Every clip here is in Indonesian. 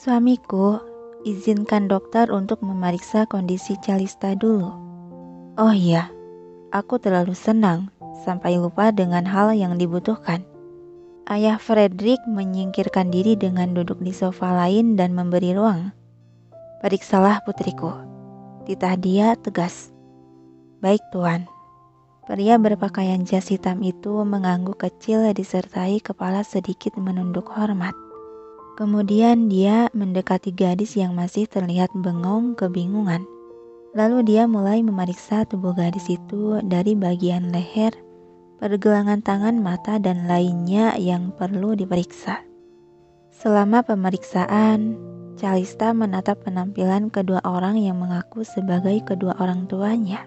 Suamiku, izinkan dokter untuk memeriksa kondisi Calista dulu. Oh iya, aku terlalu senang sampai lupa dengan hal yang dibutuhkan. Ayah Frederick menyingkirkan diri dengan duduk di sofa lain dan memberi ruang. Periksalah putriku, titah dia tegas. Baik tuan. Pria berpakaian jas hitam itu mengangguk kecil disertai kepala sedikit menunduk hormat. Kemudian dia mendekati gadis yang masih terlihat bengong kebingungan. Lalu dia mulai memeriksa tubuh gadis itu dari bagian leher, pergelangan tangan, mata, dan lainnya yang perlu diperiksa. Selama pemeriksaan, Calista menatap penampilan kedua orang yang mengaku sebagai kedua orang tuanya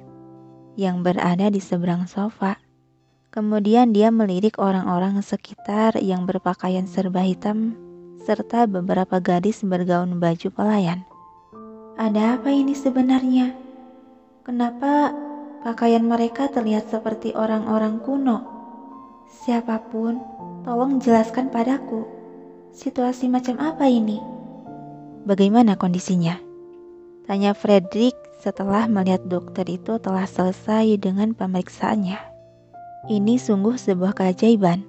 yang berada di seberang sofa. Kemudian dia melirik orang-orang sekitar yang berpakaian serba hitam serta beberapa gadis bergaun baju pelayan. Ada apa ini sebenarnya? Kenapa pakaian mereka terlihat seperti orang-orang kuno? Siapapun, tolong jelaskan padaku. Situasi macam apa ini? Bagaimana kondisinya? Tanya Frederick setelah melihat dokter itu telah selesai dengan pemeriksaannya. Ini sungguh sebuah keajaiban.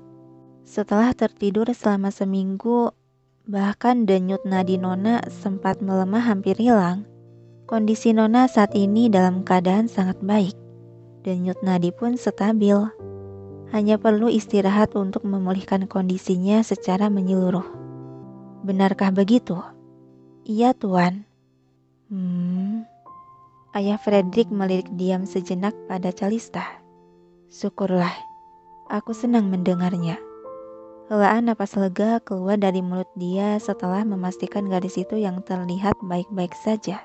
Setelah tertidur selama seminggu, bahkan denyut nadi Nona sempat melemah hampir hilang. Kondisi Nona saat ini dalam keadaan sangat baik. Denyut nadi pun stabil. Hanya perlu istirahat untuk memulihkan kondisinya secara menyeluruh. Benarkah begitu? Iya, Tuan. Ayah Frederick melirik diam sejenak pada Calista. Syukurlah, aku senang mendengarnya. Helaan napas lega keluar dari mulut dia setelah memastikan gadis itu yang terlihat baik-baik saja.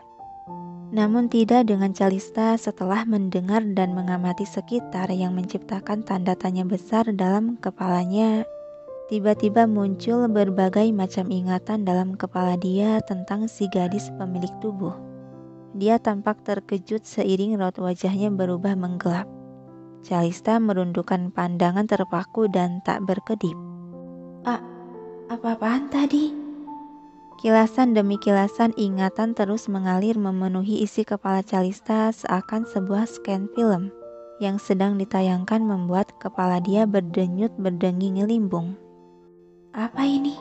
Namun tidak dengan Calista setelah mendengar dan mengamati sekitar yang menciptakan tanda tanya besar dalam kepalanya. Tiba-tiba muncul berbagai macam ingatan dalam kepala dia tentang si gadis pemilik tubuh. Dia tampak terkejut seiring raut wajahnya berubah menggelap. Calista merundukkan pandangan terpaku dan tak berkedip. Apa-apaan tadi? Kilasan demi kilasan ingatan terus mengalir memenuhi isi kepala Calista seakan sebuah scan film yang sedang ditayangkan membuat kepala dia berdenyut berdenging limbung. Apa ini?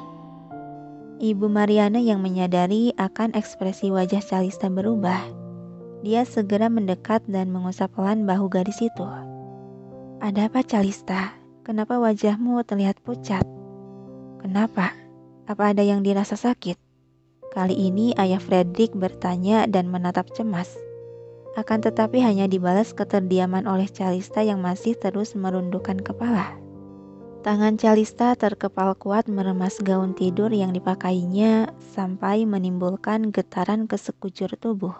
Ibu Mariana yang menyadari akan ekspresi wajah Calista berubah. Dia segera mendekat dan mengusap pelan bahu gadis itu. Ada apa Calista? Kenapa wajahmu terlihat pucat? Kenapa? Apa ada yang dirasa sakit? Kali ini ayah Frederick bertanya dan menatap cemas. Akan tetapi hanya dibalas keterdiaman oleh Calista yang masih terus merundukkan kepala. Tangan Calista terkepal kuat meremas gaun tidur yang dipakainya sampai menimbulkan getaran ke sekujur tubuh.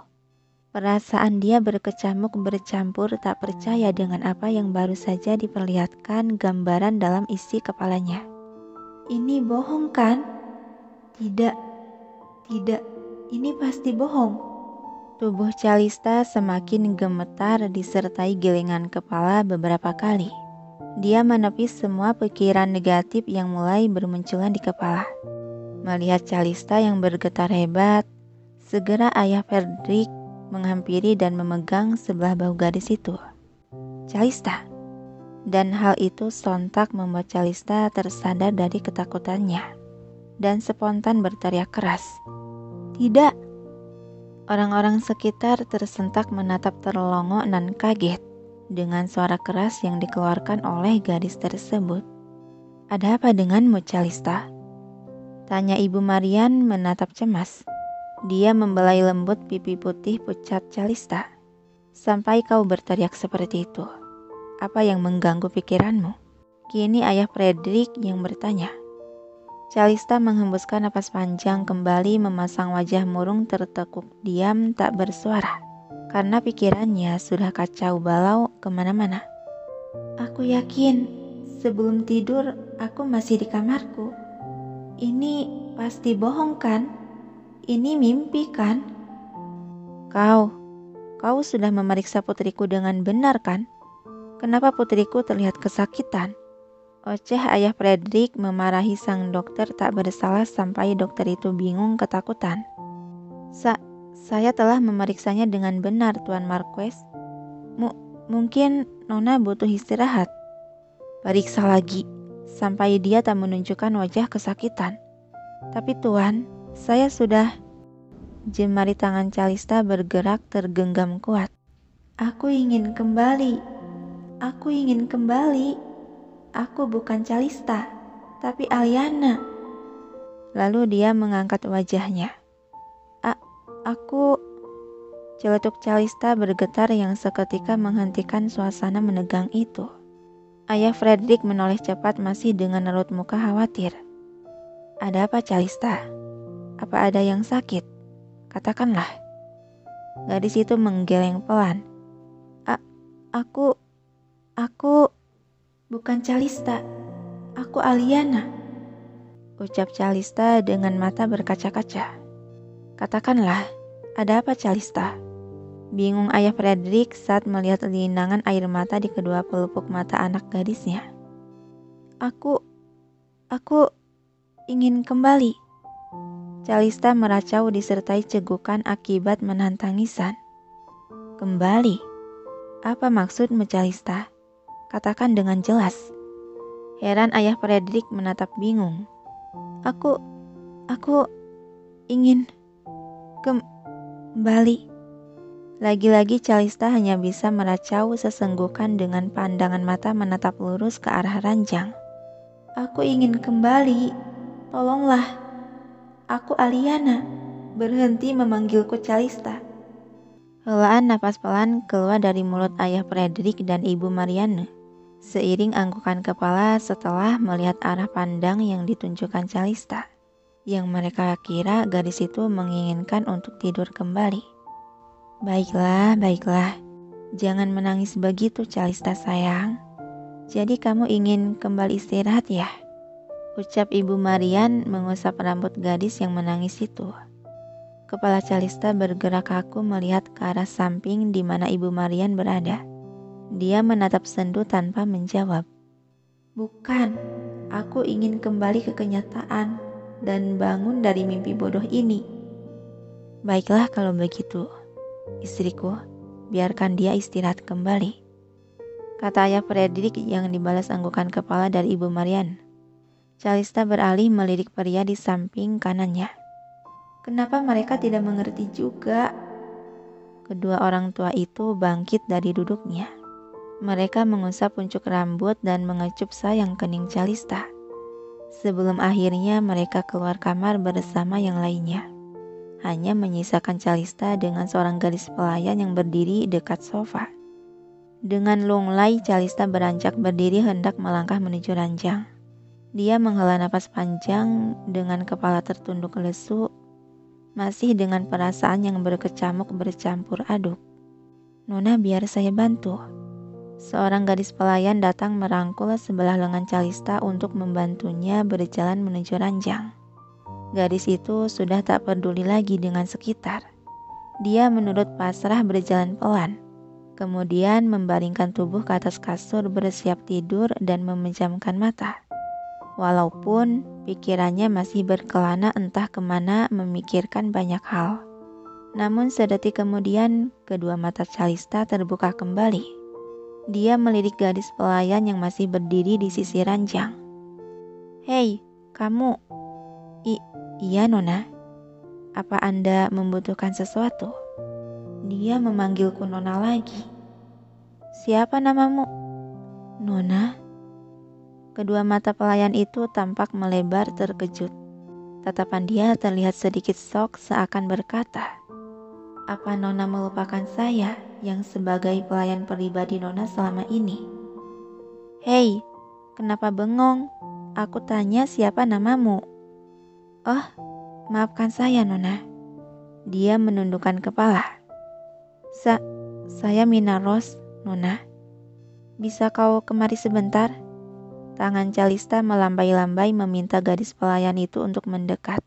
Perasaan dia berkecamuk bercampur tak percaya dengan apa yang baru saja diperlihatkan gambaran dalam isi kepalanya. Ini bohong kan? Tidak, ini pasti bohong. Tubuh Calista semakin gemetar disertai gelengan kepala beberapa kali. Dia menepis semua pikiran negatif yang mulai bermunculan di kepala. Melihat Calista yang bergetar hebat, segera ayah Frederick menghampiri dan memegang sebelah bahu gadis itu. Calista! Dan hal itu sontak membuat Calista tersadar dari ketakutannya dan spontan berteriak keras. Tidak! Orang-orang sekitar tersentak menatap terlongo dan kaget dengan suara keras yang dikeluarkan oleh gadis tersebut. Ada apa denganmu, Calista? Tanya Ibu Marian menatap cemas. Dia membelai lembut pipi putih pucat Calista. Sampai kau berteriak seperti itu. Apa yang mengganggu pikiranmu? Kini ayah Frederick yang bertanya. Calista menghembuskan napas panjang kembali memasang wajah murung tertekuk diam tak bersuara. Karena pikirannya sudah kacau balau kemana-mana. Aku yakin sebelum tidur aku masih di kamarku. Ini pasti bohong kan? Ini mimpi kan? Kau sudah memeriksa putriku dengan benar kan? Kenapa putriku terlihat kesakitan? Oceh ayah Frederick memarahi sang dokter tak bersalah sampai dokter itu bingung ketakutan. Saya telah memeriksanya dengan benar, Tuan Marquess. Mungkin Nona butuh istirahat. Periksa lagi, sampai dia tak menunjukkan wajah kesakitan. Tapi Tuan, saya sudah... Jemari tangan Calista bergerak tergenggam kuat. Aku ingin kembali. Aku bukan Calista, tapi Aliana. Lalu dia mengangkat wajahnya. Aku... Celetuk Calista bergetar yang seketika menghentikan suasana menegang itu. Ayah Frederick menoleh cepat masih dengan raut muka khawatir. Ada apa, Calista? Apa ada yang sakit? Katakanlah. Gadis itu menggeleng pelan. Aku bukan Calista. Aku Aliana. Ucap Calista dengan mata berkaca-kaca. Katakanlah, ada apa, Calista? Bingung ayah Frederick saat melihat linangan air mata di kedua pelupuk mata anak gadisnya. Aku ingin kembali. Calista meracau disertai cegukan akibat menahan tangisan. Kembali? Apa maksudmu, Calista? Katakan dengan jelas. Heran ayah Frederick menatap bingung. Aku ingin kembali. Lagi-lagi Calista hanya bisa meracau sesenggukan dengan pandangan mata menatap lurus ke arah ranjang. Aku ingin kembali. Tolonglah. Aku Aliana. Berhenti memanggilku Calista. Helaan napas pelan keluar dari mulut ayah Frederick dan ibu Marianne. Seiring anggukan kepala setelah melihat arah pandang yang ditunjukkan Calista. Yang mereka kira gadis itu menginginkan untuk tidur kembali. Baiklah. Jangan menangis begitu, Calista sayang. Jadi kamu ingin kembali istirahat ya? Ucap Ibu Marian mengusap rambut gadis yang menangis itu. Kepala Calista bergerak kaku melihat ke arah samping di mana Ibu Marian berada. Dia menatap sendu tanpa menjawab. Bukan, aku ingin kembali ke kenyataan dan bangun dari mimpi bodoh ini. Baiklah kalau begitu, istriku, biarkan dia istirahat kembali. Kata ayah Frederick yang dibalas anggukan kepala dari Ibu Marian. Calista beralih melirik pria di samping kanannya. Kenapa mereka tidak mengerti juga? Kedua orang tua itu bangkit dari duduknya. Mereka mengusap puncuk rambut dan mengecup sayang kening Calista. Sebelum akhirnya mereka keluar kamar bersama yang lainnya. Hanya menyisakan Calista dengan seorang gadis pelayan yang berdiri dekat sofa. Dengan lunglai Calista beranjak berdiri hendak melangkah menuju ranjang. Dia menghela napas panjang dengan kepala tertunduk lesu, masih dengan perasaan yang berkecamuk bercampur aduk. Nona, biar saya bantu. Seorang gadis pelayan datang merangkul sebelah lengan Calista untuk membantunya berjalan menuju ranjang. Gadis itu sudah tak peduli lagi dengan sekitar. Dia menurut pasrah berjalan pelan, kemudian membaringkan tubuh ke atas kasur bersiap tidur dan memejamkan mata. Walaupun pikirannya masih berkelana entah kemana memikirkan banyak hal. Namun sedetik kemudian kedua mata Calista terbuka kembali. Dia melirik gadis pelayan yang masih berdiri di sisi ranjang. Hei, kamu. Iya, Nona. Apa Anda membutuhkan sesuatu? Dia memanggilku Nona lagi. Siapa namamu? Nona. Kedua mata pelayan itu tampak melebar terkejut. Tatapan dia terlihat sedikit shock seakan berkata, apa Nona melupakan saya yang sebagai pelayan pribadi Nona selama ini? Hei, kenapa bengong? Aku tanya siapa namamu? Oh, maafkan saya Nona. Dia menundukkan kepala. Saya Mina Rose, Nona. Bisa kau kemari sebentar? Tangan Calista melambai-lambai meminta gadis pelayan itu untuk mendekat.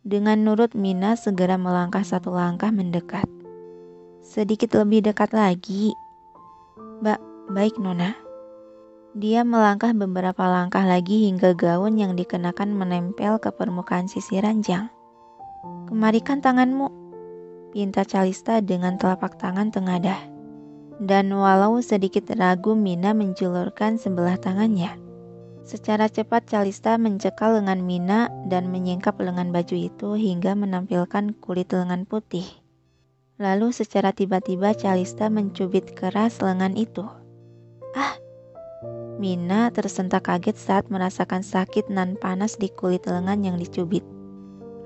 Dengan nurut Mina segera melangkah satu langkah mendekat. Sedikit lebih dekat lagi. Baik, Nona. Dia melangkah beberapa langkah lagi hingga gaun yang dikenakan menempel ke permukaan sisi ranjang. Kemarikan tanganmu, pinta Calista dengan telapak tangan tengadah. Dan walau sedikit ragu, Mina menjulurkan sebelah tangannya. Secara cepat Calista mencekal lengan Mina dan menyingkap lengan baju itu hingga menampilkan kulit lengan putih. Lalu secara tiba-tiba Calista mencubit keras lengan itu. Ah! Mina tersentak kaget saat merasakan sakit nan panas di kulit lengan yang dicubit.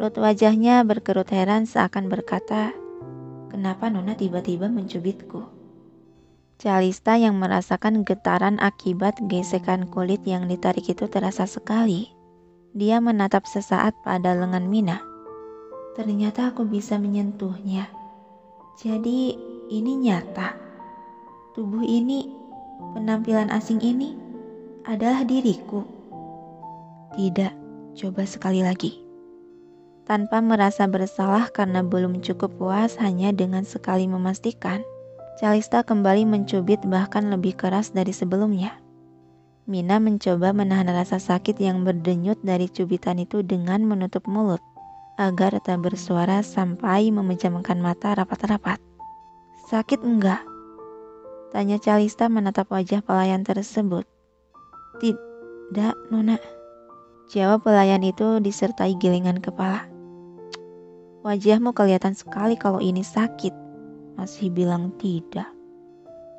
Raut wajahnya berkerut heran seakan berkata, "Kenapa Nona tiba-tiba mencubitku?" Calista yang merasakan getaran akibat gesekan kulit yang ditarik itu terasa sekali. Dia menatap sesaat pada lengan Mina. Ternyata aku bisa menyentuhnya. Jadi ini nyata. Tubuh ini, penampilan asing ini adalah diriku. Tidak, coba sekali lagi. Tanpa merasa bersalah karena belum cukup puas hanya dengan sekali memastikan, Calista kembali mencubit bahkan lebih keras dari sebelumnya. Mina mencoba menahan rasa sakit yang berdenyut dari cubitan itu dengan menutup mulut agar tak bersuara sampai memejamkan mata rapat-rapat. Sakit enggak? Tanya Calista menatap wajah pelayan tersebut. Tidak, Nona. Jawab pelayan itu disertai gilingan kepala. Wajahmu kelihatan sekali kalau ini sakit. Masih bilang tidak.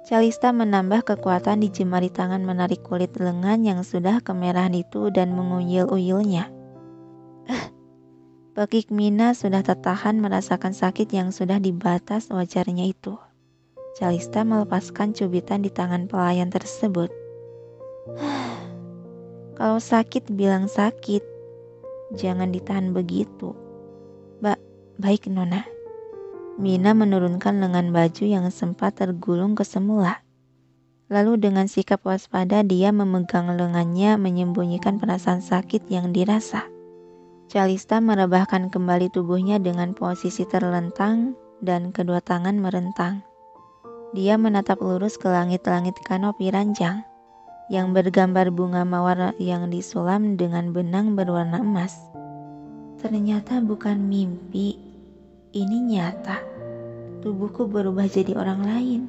Calista menambah kekuatan di jemari tangan menarik kulit lengan yang sudah kemerahan itu dan menguyil-uyilnya. Pekik Mina sudah tertahan merasakan sakit yang sudah di batas wajarnya itu. Calista melepaskan cubitan di tangan pelayan tersebut. Kalau sakit bilang sakit, jangan ditahan begitu. Baik Nona. Mina menurunkan lengan baju yang sempat tergulung ke semula. Lalu dengan sikap waspada dia memegang lengannya menyembunyikan perasaan sakit yang dirasa. Calista merebahkan kembali tubuhnya dengan posisi terlentang dan kedua tangan merentang. Dia menatap lurus ke langit-langit kanopi ranjang yang bergambar bunga mawar yang disulam dengan benang berwarna emas. Ternyata bukan mimpi, ini nyata. Tubuhku berubah jadi orang lain.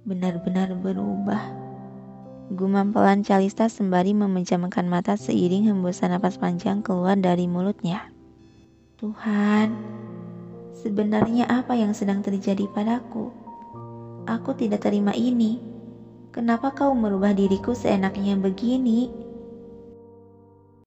Benar-benar berubah. Gumam pelan Calista sembari memejamkan mata seiring hembusan napas panjang keluar dari mulutnya. Tuhan, sebenarnya apa yang sedang terjadi padaku? Aku tidak terima ini. Kenapa kau merubah diriku seenaknya begini?